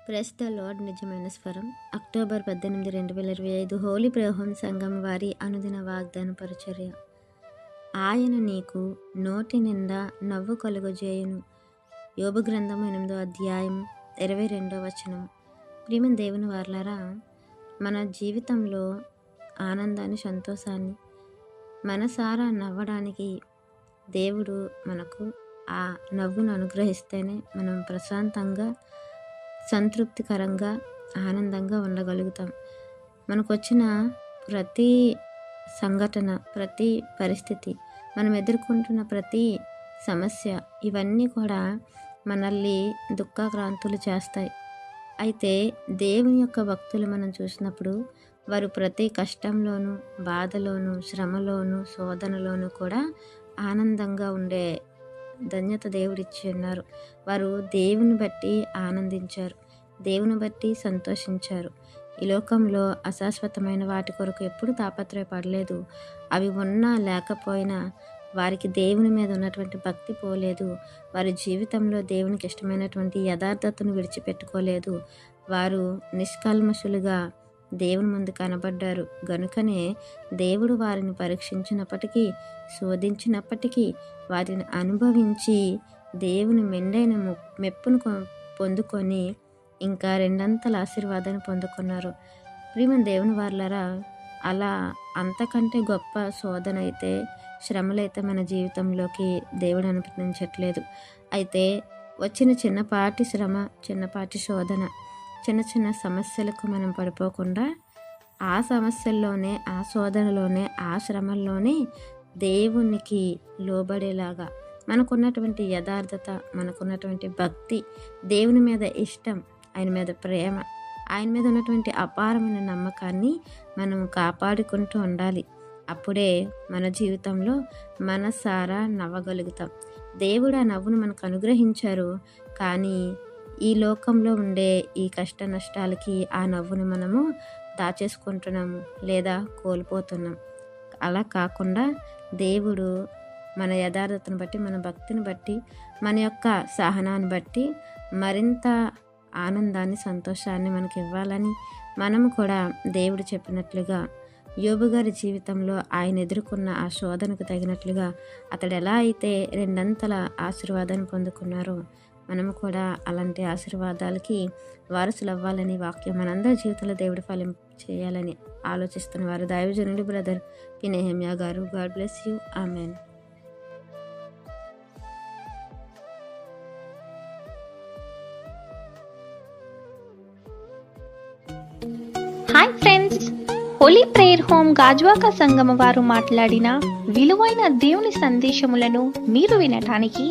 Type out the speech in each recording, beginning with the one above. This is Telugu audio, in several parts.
ప్రెస్ ద లార్డ్ నిజమైన స్వరం అక్టోబర్ 18, 2025 హోలీ ప్రేయర్ హోమ్ సంఘం వారి అనుదిన వాగ్దాన పరిచర్య. ఆయన నీకు నోటి నిండా నవ్వు కలుగజేయును. యోబు గ్రంథం 8వ అధ్యాయం 22వ వచనం. ప్రియమైన దేవుని వారలారా, మన జీవితంలో ఆనందాన్ని, సంతోషాన్ని మనసారా నవ్వడానికి దేవుడు మనకు ఆ నవ్వును అనుగ్రహిస్తేనే మనం ప్రశాంతంగా, సంతృప్తికరంగా, ఆనందంగా ఉండగలుగుతాం. మనకు వచ్చిన ప్రతి సంఘటన, ప్రతి పరిస్థితి, మనం ఎదుర్కొంటున్న ప్రతి సమస్య, ఇవన్నీ కూడా మనల్ని దుఃఖాక్రాంతులు చేస్తాయి. అయితే దేవుని యొక్క భక్తులు మనం చూసినప్పుడు వారు ప్రతి కష్టంలోనూ, బాధలోనూ, శ్రమలోనూ, శోధనలోనూ కూడా ఆనందంగా ఉండే ధన్యత దేవుడిచ్చి ఉన్నారు. వారు దేవుని బట్టి ఆనందించారు, దేవుని బట్టి సంతోషించారు. ఈ లోకంలో అశాశ్వతమైన వాటి కొరకు ఎప్పుడు తాపత్రయపడలేదు. అవి ఉన్నా లేకపోయినా వారికి దేవుని మీద ఉన్నటువంటి భక్తి పోలేదు. వారి జీవితంలో దేవునికి ఇష్టమైనటువంటి యథార్థతను విడిచిపెట్టుకోలేదు. వారు నిష్కల్మషులుగా దేవుని ముందు కనబడ్డారు. గనుకనే దేవుడు వారిని పరీక్షించినప్పటికీ, శోధించినప్పటికీ వారిని అనుభవించి దేవుని మెండైన మెప్పును పొందుకొని ఇంకా రెండంతల ఆశీర్వాదాన్ని పొందుకున్నారు. ప్రియమైన దేవుని వారలారా, అలా అంతకంటే గొప్ప శోధన అయితే, శ్రమలైతే మన జీవితంలోకి దేవుడు అనుమతించట్లేదు. అయితే వచ్చిన చిన్నపాటి శ్రమ, చిన్నపాటి శోధన, చిన్న చిన్న సమస్యలకు మనం పడిపోకుండా ఆ సమస్యల్లోనే, ఆ శోధనలోనే, ఆ శ్రమల్లోనే దేవునికి లోబడేలాగా మనకున్నటువంటి యథార్థత, మనకున్నటువంటి భక్తి, దేవుని మీద ఇష్టం, ఆయన మీద ప్రేమ, ఆయన మీద ఉన్నటువంటి అపారమైన నమ్మకాన్ని మనం కాపాడుకుంటూ ఉండాలి. అప్పుడే మన జీవితంలో మనసారా నవ్వగలుగుతాం. దేవుడు ఆ నవ్వును మనకు అనుగ్రహించారు. కానీ ఈ లోకంలో ఉండే ఈ కష్ట నష్టాలకి ఆ నవ్వును మనము దాచేసుకుంటున్నాము లేదా కోల్పోతున్నాం. అలా కాకుండా దేవుడు మన యథార్థతను బట్టి, మన భక్తిని బట్టి, మన యొక్క సహనాన్ని బట్టి మరింత ఆనందాన్ని, సంతోషాన్ని మనకి ఇవ్వాలని మనము కూడా దేవుడు చెప్పినట్లుగా యోబు గారి జీవితంలో ఆయన ఎదుర్కొన్న ఆ శోధనకు తగినట్లుగా అతడు ఎలా అయితే రెండంతల ఆశీర్వాదాన్ని పొందుకున్నారో మనము కూడా అలాంటి ఆశీర్వాదాలకి వారసులు అవ్వాలని వాక్యం మనందరి జీవితంలో దేవుడి ఫలం చేయాలని ఆలోచిస్తున్న వారు దైవజనుడు బ్రదర్ పి. నెహెమ్యా గారు. God bless you. Amen. Hi friends, holy prayer home Gajuwaka Sangama వారు మాట్లాడిన విలువైన దేవుని సందేశములను మీరు వినటానికి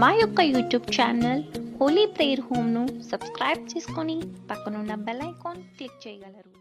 మా యొక్క యూట్యూబ్ ఛానల్ హోలీ ప్రేయర్ హోమ్ను సబ్స్క్రైబ్ చేసుకొని పక్కనున్న బెల్ ఐకాన్ క్లిక్ చేయగలరు.